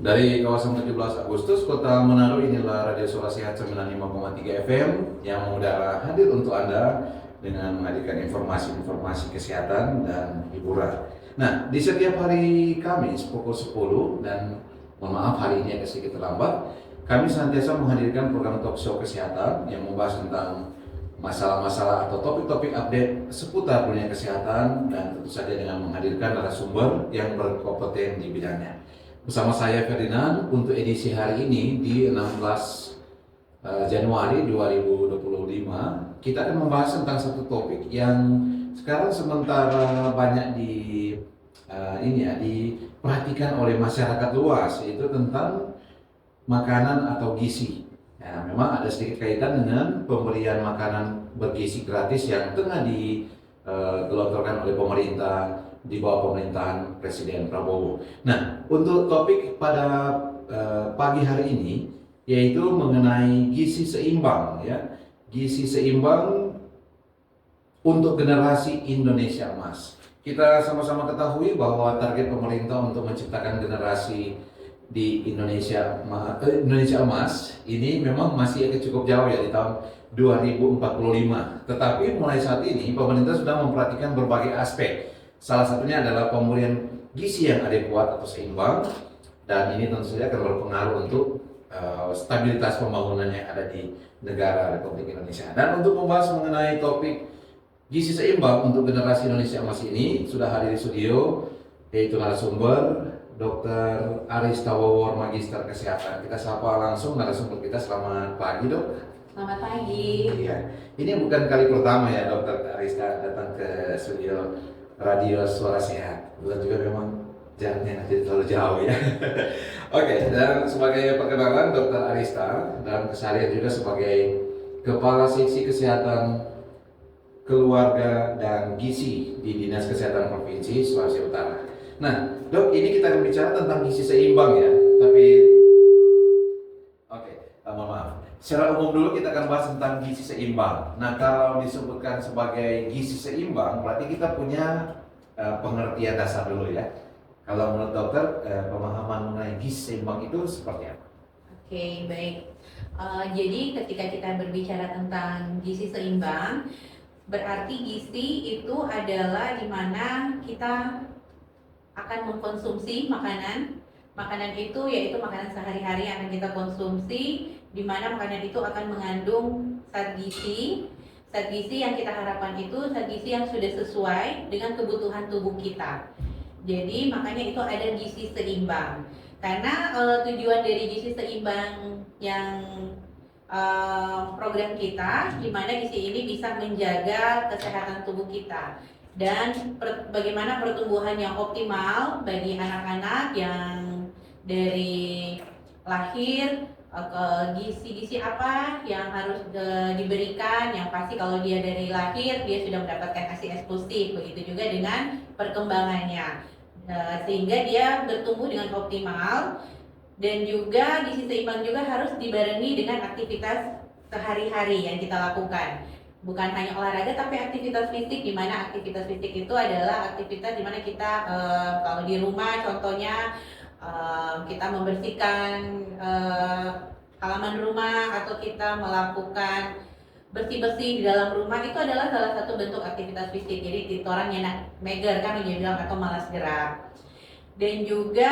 Dari kawasan 17 Agustus, Kota Manado, inilah Radio Suara Sehat 95,3 FM yang mengudara hadir untuk Anda dengan menghadirkan informasi-informasi kesehatan dan hiburan. Nah, di setiap hari Kamis pukul 10 dan mohon maaf hari ini agak sedikit terlambat, kami senantiasa menghadirkan program talk show kesehatan yang membahas tentang masalah-masalah atau topik-topik update seputar dunia kesehatan dan tentu saja dengan menghadirkan narasumber yang berkompeten di bidangnya. Bersama saya Ferdinand untuk edisi hari ini di 16 Januari 2025 kita akan membahas tentang satu topik yang sekarang sementara banyak diperhatikan oleh masyarakat luas, yaitu tentang makanan atau gizi. Ya, memang ada sedikit kaitan dengan pemberian makanan bergizi gratis yang tengah digelontorkan oleh pemerintah di bawah pemerintahan Presiden Prabowo. Nah, untuk topik pada pagi hari ini yaitu mengenai gizi seimbang, ya, gizi seimbang untuk generasi Indonesia Emas. Kita sama-sama ketahui bahwa target pemerintah untuk menciptakan generasi di Indonesia Emas ini memang masih agak cukup jauh ya, di tahun 2045. Tetapi mulai saat ini pemerintah sudah memperhatikan berbagai aspek. Salah satunya adalah pemberian gizi yang adekuat atau seimbang, dan ini tentu saja akan berpengaruh untuk stabilitas pembangunan yang ada di negara Republik Indonesia. Dan untuk membahas mengenai topik gizi seimbang untuk generasi Indonesia Emas ini sudah hadir di studio, yaitu narasumber Dr. Arista Wawor, Magister Kesehatan. Kita sapa langsung narasumber kita. Selamat pagi, Dok. Selamat pagi. Iya, ini bukan kali pertama ya Dr. Arista datang ke studio Radio Suara Sehat. Bukan juga memang jaraknya nanti terlalu jauh ya. Oke, dan sebagai perkenalan Dr. Arista dan keseharian juga sebagai Kepala Seksi Kesehatan Keluarga dan Gizi di Dinas Kesehatan Provinsi Sulawesi Utara. Nah, Dok, ini kita akan bicara tentang gizi seimbang ya. Tapi mohon maaf. Secara umum dulu kita akan bahas tentang gizi seimbang. Nah, kalau disebutkan sebagai gizi seimbang, berarti kita punya pengertian dasar dulu ya. Kalau menurut dokter, pemahaman mengenai gizi seimbang itu seperti apa? Oke, baik. Jadi ketika kita berbicara tentang gizi seimbang, berarti gizi itu adalah di mana kita akan mengkonsumsi makanan. Makanan itu yaitu makanan sehari-hari yang akan kita konsumsi, di mana makanan itu akan mengandung zat gizi. Zat gizi yang kita harapkan itu zat gizi yang sudah sesuai dengan kebutuhan tubuh kita. Jadi makanya itu ada gizi seimbang. Karena tujuan dari gizi seimbang yang program kita, di mana gizi ini bisa menjaga kesehatan tubuh kita dan bagaimana pertumbuhan yang optimal bagi anak-anak yang dari lahir, gizi-gizi apa yang harus diberikan. Yang pasti kalau dia dari lahir dia sudah mendapatkan ASI eksklusif, begitu juga dengan perkembangannya, sehingga dia bertumbuh dengan optimal. Dan juga gizi seimbang juga harus dibarengi dengan aktivitas sehari-hari yang kita lakukan. Bukan hanya olahraga tapi aktivitas fisik, di mana aktivitas fisik itu adalah aktivitas di mana kita kalau di rumah contohnya kita membersihkan halaman rumah, atau kita melakukan bersih-bersih di dalam rumah, itu adalah salah satu bentuk aktivitas fisik. Jadi orang yang mager kan dia bilang, atau malas gerak. Dan juga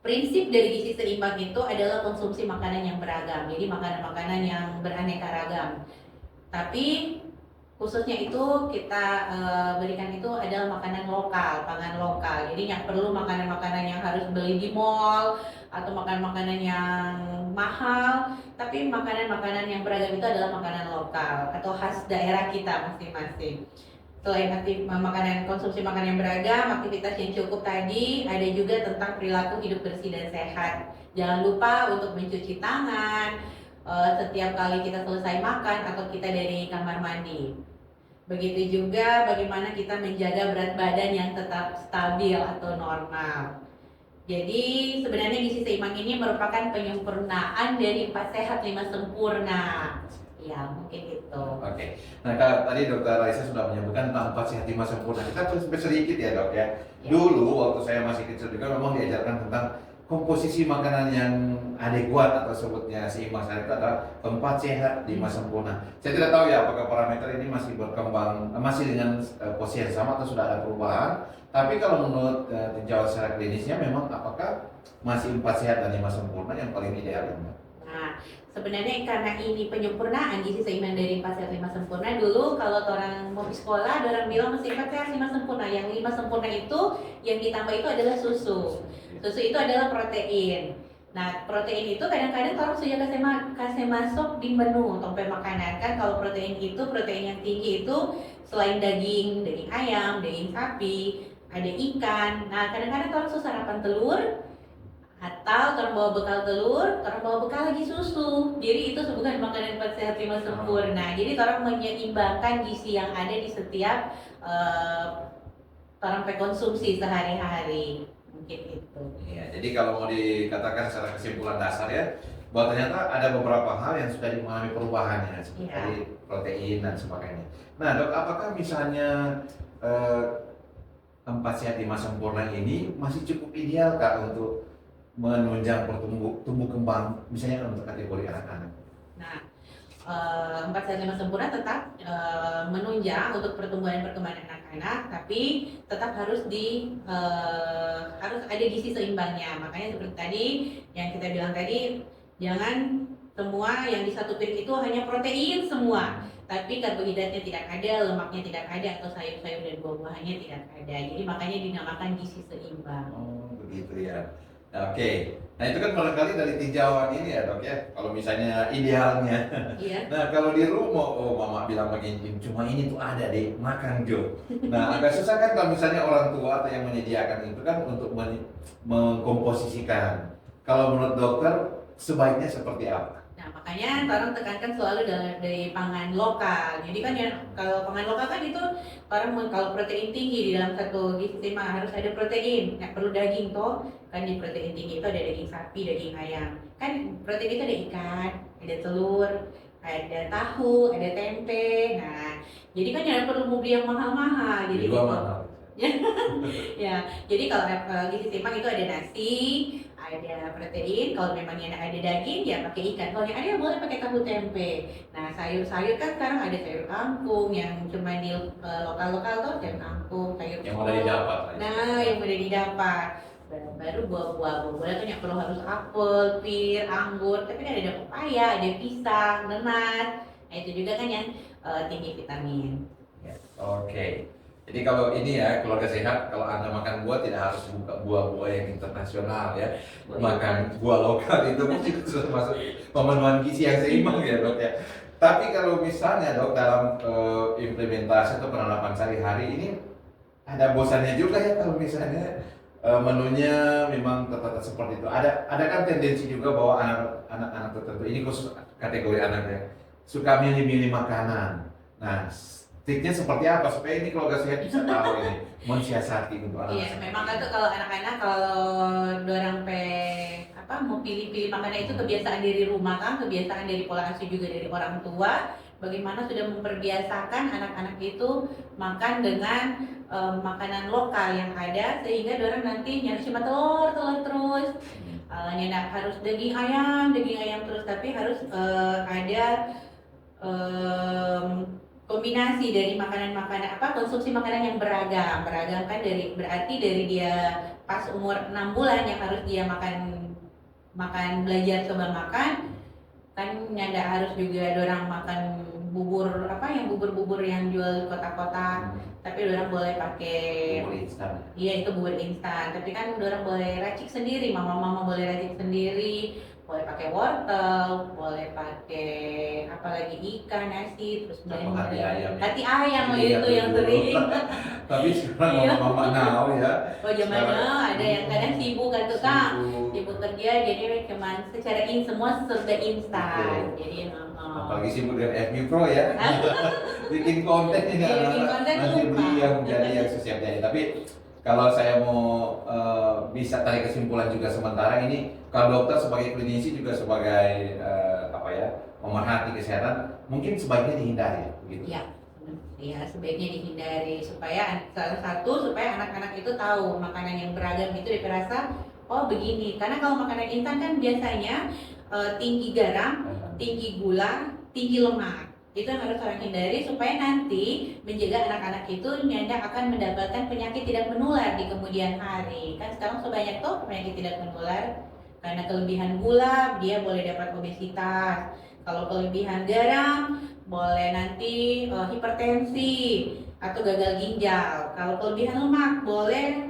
prinsip dari gizi seimbang itu adalah konsumsi makanan yang beragam. Jadi makanan-makanan yang beraneka ragam. Tapi khususnya itu kita berikan itu adalah makanan lokal, pangan lokal. Jadi nggak perlu makanan-makanan yang harus beli di mall atau makanan-makanan yang mahal, tapi makanan-makanan yang beragam itu adalah makanan lokal atau khas daerah kita masing-masing. Selain konsumsi makanan yang beragam, aktivitas yang cukup tadi, ada juga tentang perilaku hidup bersih dan sehat. Jangan lupa untuk mencuci tangan setiap kali kita selesai makan atau kita dari kamar mandi. Begitu juga bagaimana kita menjaga berat badan yang tetap stabil atau normal. Jadi sebenarnya gizi seimbang ini merupakan penyempurnaan dari 4 sehat 5 sempurna. Ya mungkin itu. Oke. Nah, tadi Dokter Raisa sudah menyebutkan tentang 4 sehat 5 sempurna. Kita sedikit ya dok ya. Ya. Dulu waktu saya masih kecil juga memang diajarkan tentang komposisi makanan yang adekuat atau sebutnya seimbang itu adalah 4 sehat 5 sempurna. Saya tidak tahu ya apakah parameter ini masih berkembang, masih dengan posisi yang sama atau sudah ada perubahan. Tapi kalau menurut tinjauan secara klinisnya memang apakah masih 4 sehat dan 5 sempurna yang paling ideal ya, Mbak? Nah, sebenarnya karena ini penyempurnaan gizi seimbang dari 4 sehat 5 sempurna, dulu kalau orang mau di sekolah, orang bilang masih 4 sehat 5 sempurna. Yang 5 sempurna itu yang ditambah itu adalah susu. Susu itu adalah protein. Nah, protein itu kadang-kadang orang sudah kasih masuk di menu topeng makanan kan. Kalau protein itu protein yang tinggi itu selain daging ayam, daging sapi, ada ikan. Nah, kadang-kadang orang susah sarapan telur, atau orang bawa bekal telur, orang bawa bekal lagi susu. Jadi itu bukan makanan 4 sehat 5 sempurna. Jadi orang menyeimbangkan gizi yang ada di setiap orang konsumsi sehari-hari. Mungkin itu. Iya, jadi kalau mau dikatakan secara kesimpulan dasar ya, bahwa ternyata ada beberapa hal yang sudah mengalami perubahannya seperti protein dan sebagainya. Nah dok, apakah misalnya 4 sehat 5 sempurna ini masih cukup ideal kak untuk menunjang tumbuh kembang misalnya untuk kategori anak-anak? Nah, 4 sehat 5 sempurna tetap menunjang untuk pertumbuhan anak-anak, tapi tetap harus ada gizi seimbangnya. Makanya seperti tadi yang kita bilang tadi, jangan semua yang di satu piring itu hanya protein semua, tapi karbohidratnya tidak ada, lemaknya tidak ada, atau sayur-sayur dan buah-buahannya tidak ada. Jadi makanya dinamakan gizi seimbang. Oh begitu ya. Oke, nah itu kan barangkali dari tinjauan ini ya dok ya, kalau misalnya idealnya. Iya. Nah kalau di rumah, oh mama bilang begini, cuma ini tuh ada deh, makan Jo. Nah agak susah kan kalau misalnya orang tua atau yang menyediakan itu kan untuk mengkomposisikan. Kalau menurut dokter sebaiknya seperti apa? Nah, makanya orang tekankan selalu dari pangan lokal. Jadi kan ya kalau pangan lokal kan itu orang kalau protein tinggi di dalam satu gizi seimbang harus ada protein, nggak perlu daging toh. Kan di protein tinggi itu ada daging sapi, daging ayam. Kan protein itu ada ikan, ada telur, ada tahu, ada tempe. Nah, jadi kan jangan perlu mau beli yang mahal-mahal. Jadi Dua gitu. mahal. Ya, jadi kalau gizi seimbang itu ada nasi, ada protein. Kalau memangnya ada daging ya pakai ikan. Kalau yang ada boleh pakai tahu tempe. Nah, sayur-sayur kan sekarang ada sayur kangkung yang cuma di lokal-lokal tuh, sayur kangkung, sayur Yang mudah didapat. Nah, yang mudah didapat. Baru buah-buah kan yang perlu harus apel, pir, anggur, tapi kan ada pepaya, ada pisang, nanas. Nah, itu juga kan yang tinggi vitamin. Ya, oke. Jadi kalau ini ya keluarga sehat, kalau Anda makan buah tidak harus buka buah-buah yang internasional ya. Makan buah lokal itu mungkin sudah masuk pemenuhan gizi yang seimbang ya dok ya. Tapi kalau misalnya dok dalam implementasi atau penerapan sehari-hari ini ada bosannya juga ya kalau misalnya menunya memang tetap seperti itu. Ada kan tendensi juga bahwa anak-anak tertentu ini khusus kategori anak ya suka milih-milih makanan. Nah, triknya seperti apa supaya ini keluarga sehat bisa tahu ini mensiasati untuk anak. Iya, memang kan tuh kalau anak-anak kalau dorang mau pilih-pilih makanan itu kebiasaan dari rumah kan, kebiasaan dari pola asuh juga dari orang tua. Bagaimana sudah memperbiasakan anak-anak itu makan dengan makanan lokal yang ada sehingga dorang nanti nyari cuma telur terus. Nyendak harus daging ayam terus, tapi harus ada kombinasi dari makanan-makanan konsumsi makanan yang beragam kan berarti dari dia pas umur 6 bulan yang harus dia makan belajar coba makan kan nyanda harus juga dorang makan bubur yang bubur yang jual kotak-kotak tapi dorang boleh pakai bubur instan. Iya itu bubur instan tapi kan dorang boleh racik sendiri mama boleh racik sendiri boleh pakai wortel, boleh pakai apalagi ikan, nasi, terus hati ayam itu yang sering. Tapi sekarang mama now ya. Oh zaman now ada yang kadang sibuk kan tuh kak, sibuk kerja jadi cuma secara semua serba instan. Jadi apalagi sibuk dengan FB Pro ya. Bikin konten ini nanti beli yang jadi yang sesiap jadi. Tapi kalau saya mau bisa tarik kesimpulan juga sementara ini kalau dokter sebagai klinisi juga sebagai pemerhati kesehatan, mungkin sebaiknya dihindari, begitu. Ya, ya sebaiknya dihindari supaya salah satu supaya anak-anak itu tahu makanan yang beragam itu dirasa oh begini. Karena kalau makanan instan kan biasanya tinggi garam, tinggi gula, tinggi lemak. Itu yang harus orang hindari supaya nanti menjaga anak-anak itu nyanda akan mendapatkan penyakit tidak menular di kemudian hari. Kan sekarang sebanyak tuh penyakit tidak menular karena kelebihan gula dia boleh dapat obesitas. Kalau kelebihan garam boleh nanti hipertensi atau gagal ginjal. Kalau kelebihan lemak boleh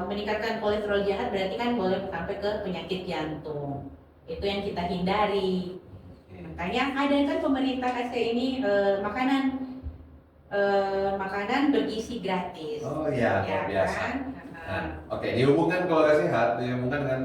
meningkatkan kolesterol jahat, berarti kan boleh sampai ke penyakit jantung. Itu yang kita hindari. Makanya ada kan pemerintah kasih ini makanan bergizi gratis. Oh iya, luar biasa. Kan? Nah, oke, dihubungkan keluarga sehat, dihubungkan dengan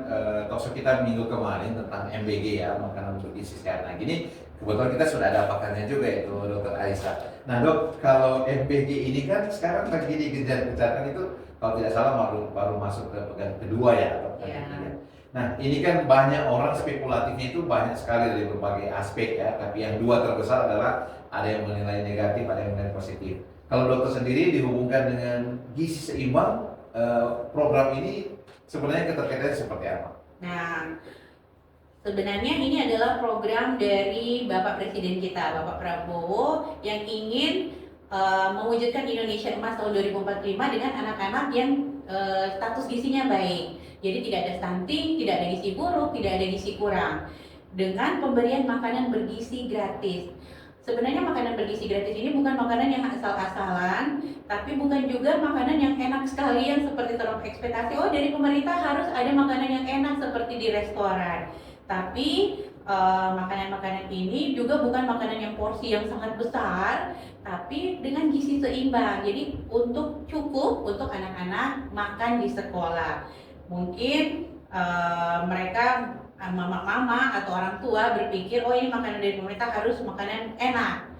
talkshow kita minggu kemarin tentang MBG ya, makanan bergizi sehat. Nah, gini kebetulan kita sudah ada pakarnya juga itu Dokter Aisyah. Nah dok, kalau MBG ini kan sekarang lagi digencar-gencarkan itu kalau tidak salah baru masuk ke pekan kedua ya atau pekan ketiga. Nah ini kan banyak orang spekulatifnya itu banyak sekali dari berbagai aspek ya, tapi yang dua terbesar adalah ada yang menilai negatif, ada yang menilai positif. Kalau dokter sendiri dihubungkan dengan gizi seimbang, program ini sebenarnya keterkaitannya seperti apa? Nah, sebenarnya ini adalah program dari Bapak Presiden kita, Bapak Prabowo, yang ingin mewujudkan Indonesia Emas tahun 2045 dengan anak-anak yang status gizinya baik. Jadi tidak ada stunting, tidak ada gizi buruk, tidak ada gizi kurang. Dengan pemberian makanan bergizi gratis. Sebenarnya makanan bergizi gratis ini bukan makanan yang asal-asalan, tapi bukan juga makanan yang enak sekali yang seperti terlalu ekspektasi. Oh, dari pemerintah harus ada makanan yang enak seperti di restoran. Tapi makanan-makanan ini juga bukan makanan yang porsi yang sangat besar, tapi dengan gizi seimbang. Jadi untuk cukup untuk anak-anak makan di sekolah. Mungkin mereka mama-mama atau orang tua berpikir oh ini makanan dari pemerintah harus makanan enak,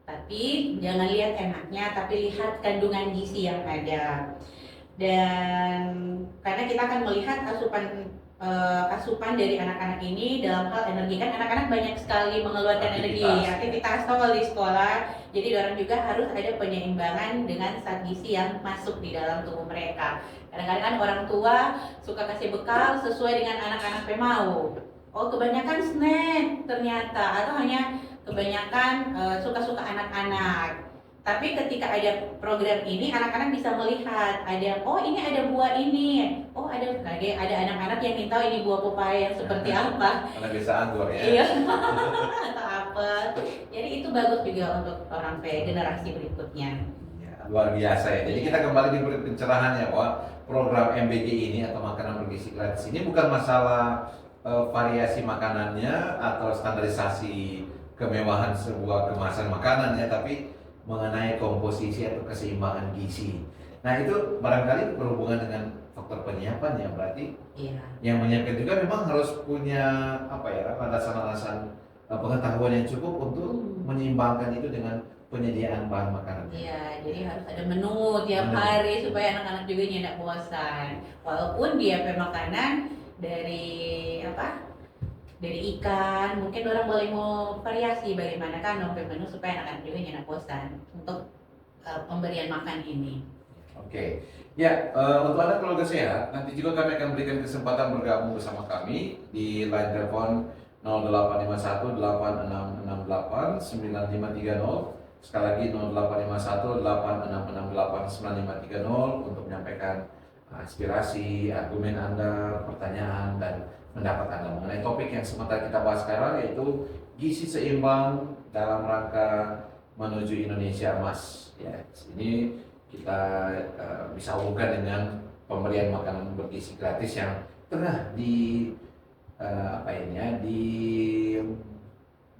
tapi jangan lihat enaknya, tapi lihat kandungan gizi yang ada. Dan karena kita akan melihat asupan dari anak-anak ini dalam hal energi, kan anak-anak banyak sekali mengeluarkan energi aktivitas di sekolah, jadi orang juga harus ada penyeimbangan dengan zat gizi yang masuk di dalam tubuh mereka. Kadang-kadang kan orang tua suka kasih bekal sesuai dengan anak-anak mau. Oh kebanyakan snack ternyata, atau hanya kebanyakan suka-suka anak-anak. Tapi ketika ada program ini, anak-anak bisa melihat ada, oh ini ada buah ini, oh ada anak-anak yang minta ini buah pepaya yang seperti apa. Karena bisa anggur ya. Iya. Atau apa. Jadi itu bagus juga untuk orang generasi berikutnya. Luar biasa ya. Jadi kita kembali di pencerahannya bahwa program MBG ini atau makanan bergizi gratis ini bukan masalah variasi makanannya atau standarisasi kemewahan sebuah kemasan makanan ya, tapi mengenai komposisi atau keseimbangan gizi. Nah itu barangkali berhubungan dengan faktor penyiapan ya, berarti yang menyiapkan juga memang harus punya apa ya, landasan-landasan pengetahuan yang cukup untuk menyeimbangkan itu dengan penyediaan bahan makanan. Iya, jadi harus ada menu tiap hari supaya anak-anak juga tidak bosan. Walaupun dia makanan dari dari ikan, mungkin orang boleh mau variasi bagaimana kan menu supaya anak-anak juga tidak bosan untuk pemberian makan ini. Oke, ya untuk Anda keluarga sehat, nanti juga kami akan berikan kesempatan bergabung bersama kami di line telepon 0851 8668 9530. Sekali lagi 0851 8668 9530 untuk menyampaikan aspirasi, argumen Anda, pertanyaan, dan pendapat Anda mengenai topik yang sementara kita bahas sekarang, yaitu gizi seimbang dalam rangka menuju Indonesia Emas. Ya, ini kita bisa hubungkan dengan pemberian makanan bergizi gratis yang tengah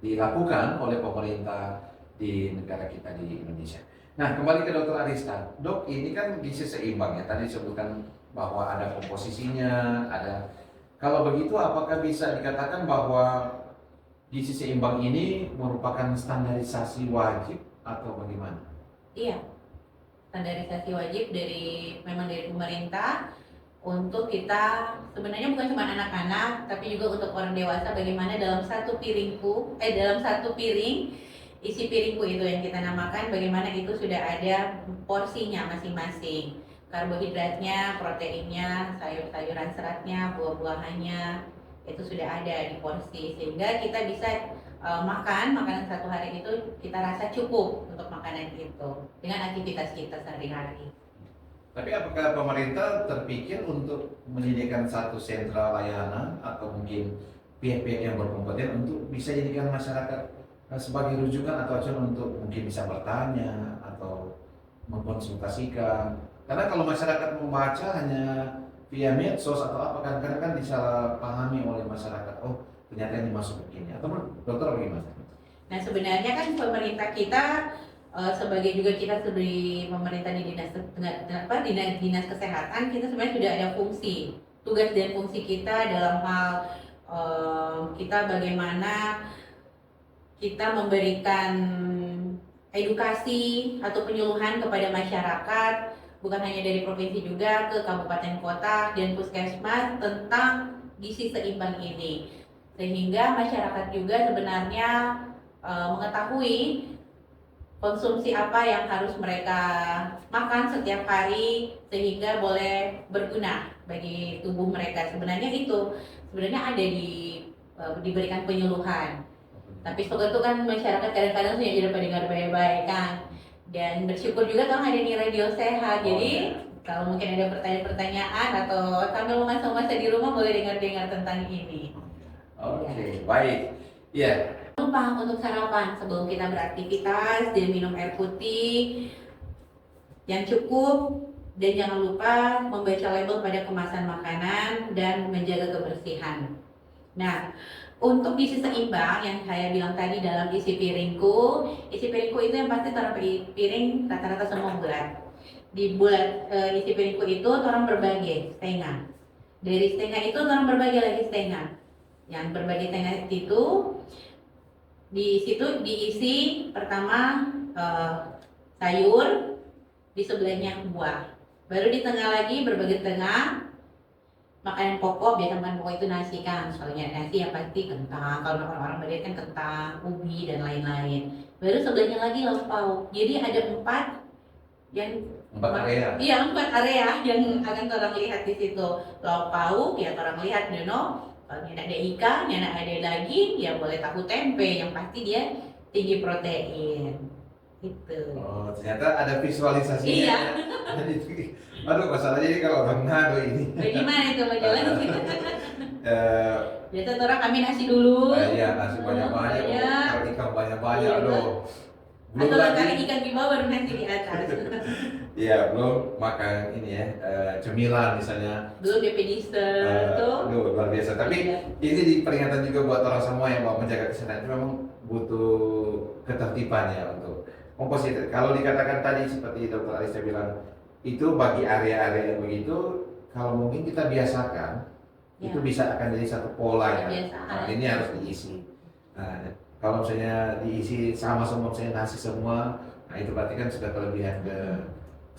dilakukan oleh pemerintah di negara kita di Indonesia. Nah, kembali ke Dokter Arista. Dok, ini kan gizi seimbang ya. Tadi disebutkan bahwa ada komposisinya, ada. Kalau begitu, apakah bisa dikatakan bahwa gizi seimbang ini merupakan standarisasi wajib atau bagaimana? Iya, standarisasi wajib memang dari pemerintah. untuk kita, sebenarnya bukan cuma anak-anak tapi juga untuk orang dewasa, bagaimana dalam satu piring isi piringku itu yang kita namakan, bagaimana itu sudah ada porsinya masing-masing, karbohidratnya, proteinnya, sayur-sayuran, seratnya, buah-buahannya, itu sudah ada di porsi, sehingga kita bisa makan makanan satu hari itu kita rasa cukup untuk makanan itu dengan aktivitas kita sehari-hari. Tapi apakah pemerintah terpikir untuk menyediakan satu sentra layanan atau mungkin pihak-pihak yang berkompeten untuk bisa jadikan masyarakat sebagai rujukan atau acuan untuk mungkin bisa bertanya atau mengkonsultasikan? Karena kalau masyarakat membaca hanya via medsos atau apa, kadang-kadang kan disalahpahami oleh masyarakat. Oh, ternyata ini masuk begini. Atau dokter bagaimana? Nah, sebenarnya kan pemerintah kita sebagai juga kita sebagai pemerintah di dinas kesehatan, kita sebenarnya sudah ada fungsi, tugas dan fungsi kita dalam hal kita bagaimana kita memberikan edukasi atau penyuluhan kepada masyarakat, bukan hanya dari provinsi juga ke kabupaten kota dan puskesmas tentang gizi seimbang ini, sehingga masyarakat juga sebenarnya mengetahui konsumsi apa yang harus mereka makan setiap hari sehingga boleh berguna bagi tubuh mereka. Sebenarnya ada diberikan penyuluhan. Tapi soal itu kan masyarakat kadang-kadang sudah jadi pendengar baik-baik kan. Dan bersyukur juga kan ada di Radio Sehat. Jadi kalau mungkin ada pertanyaan-pertanyaan atau sambil memasak-masak di rumah boleh dengar-dengar tentang ini. Oke, baik. Iya. Lupa untuk sarapan sebelum kita beraktivitas dan minum air putih yang cukup, dan jangan lupa membaca label pada kemasan makanan dan menjaga kebersihan. Nah, untuk gizi seimbang yang saya bilang tadi dalam isi piringku itu yang pasti taruh piring rata-rata semua bulat. Di bulat isi piringku itu orang berbagi setengah. Dari setengah itu orang berbagi lagi setengah. Yang berbagi setengah itu di situ diisi pertama sayur, di sebelahnya buah, baru di tengah lagi berbagi tengah makanan pokok. Biasa makanan pokok itu nasi kan, soalnya nasi yang pasti kentang, kalau orang-orang Bali kan kentang, ubi dan lain-lain. Baru sebelahnya lagi lauk pauk. Jadi ada empat area. Iya, 4 area yang akan orang lihat di situ. Lauk pauk ya orang lihat kalau ada ikan, ada daging, ya boleh tahu tempe, yang pasti dia tinggi protein. Gitu. Oh, ternyata ada visualisasinya. Iya. Aduh, masalahnya ini kalau orang ngado ini. Bagaimana itu majalah? Biasa orang kami nasi dulu. Iya, nasi banyak-banyak, ikan banyak-banyak, aduh. Belum atau kali ikan di bawah baru nasi di atas. Iya, belum makan ini ya, cemilan misalnya. Belum DP dessert tuh. Luar biasa. Tapi ini di peringatan juga buat orang semua yang mau menjaga kesehatan, itu memang butuh ketertiban ya untuk komposisi. Kalau dikatakan tadi seperti Dr. Alisa bilang, itu bagi area-area yang begitu, kalau mungkin kita biasakan, itu bisa akan jadi satu pola ya. Nah, ini harus diisi. Nah, kalau misalnya diisi sama semua, misalnya nasi semua, nah itu berarti kan sudah kelebihan ke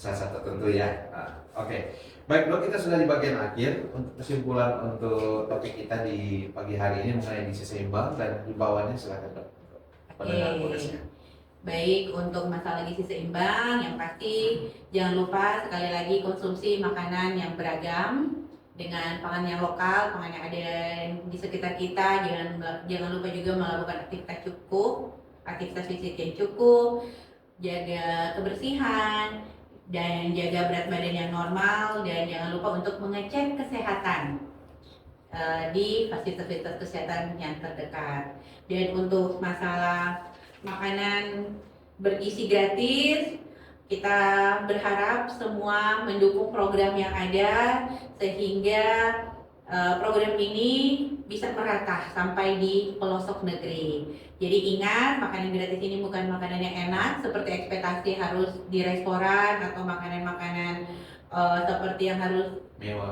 saat tertentu ya. Nah, Oke. Baik Dok, kita sudah di bagian akhir untuk kesimpulan untuk topik kita di pagi hari ini mengenai gizi seimbang, dan di bawahnya silakan Dok. Baik, untuk masalah gizi seimbang yang pasti jangan lupa sekali lagi konsumsi makanan yang beragam dengan pangan yang lokal, pangan yang ada di sekitar kita. Jangan lupa juga melakukan aktivitas fisik yang cukup, jaga kebersihan dan jaga berat badan yang normal, dan jangan lupa untuk mengecek kesehatan di fasilitas kesehatan yang terdekat. Dan untuk masalah makanan bergizi gratis, kita berharap semua mendukung program yang ada sehingga program ini bisa merata sampai di pelosok negeri. Jadi ingat, makanan gratis ini bukan makanan yang enak seperti ekspektasi harus di restoran atau makanan-makanan seperti yang harus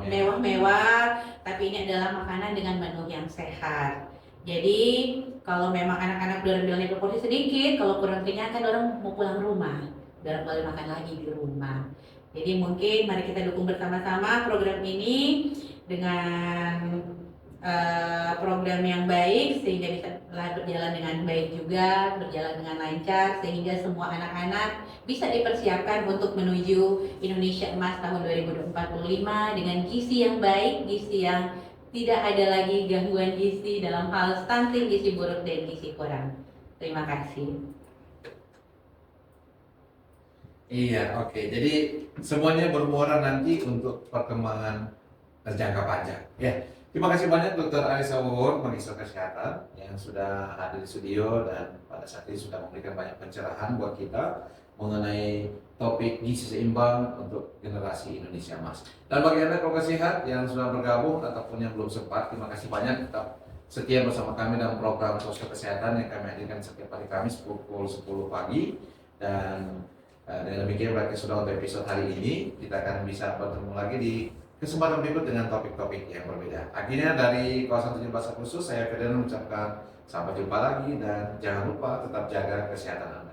mewah-mewah, tapi ini adalah makanan dengan menu yang sehat. Jadi kalau memang anak-anak bilang proporsi sedikit, kalau kurang kenyang kan orang mau pulang rumah, biar boleh makan lagi di rumah. Jadi mungkin mari kita dukung bersama-sama program ini dengan program yang baik sehingga bisa berjalan dengan baik juga, berjalan dengan lancar sehingga semua anak-anak bisa dipersiapkan untuk menuju Indonesia Emas tahun 2045 dengan gizi yang baik, gizi yang tidak ada lagi gangguan gizi dalam hal stunting, gizi buruk dan gizi kurang. Terima kasih. Iya, oke. Jadi semuanya bermuara nanti untuk perkembangan jangka panjang. Ya, terima kasih banyak Dr. Alisa Wawon, Magister Kesehatan yang sudah hadir di studio dan pada saat ini sudah memberikan banyak pencerahan buat kita mengenai topik gizi seimbang untuk generasi Indonesia Emas. Dan bagi Anda keluarga sehat yang sudah bergabung ataupun yang belum sempat, terima kasih banyak tetap setia bersama kami dalam program sosial kesehatan yang kami hadirkan setiap hari Kamis pukul 10 pagi. Dan dengan demikian berarti sudah untuk episode hari ini, kita akan bisa bertemu lagi di kesempatan berikut dengan topik-topik yang berbeda. Akhirnya dari kawasan 17 Bahasa Khusus, saya Ferdinand mengucapkan sampai jumpa lagi dan jangan lupa tetap jaga kesehatan Anda.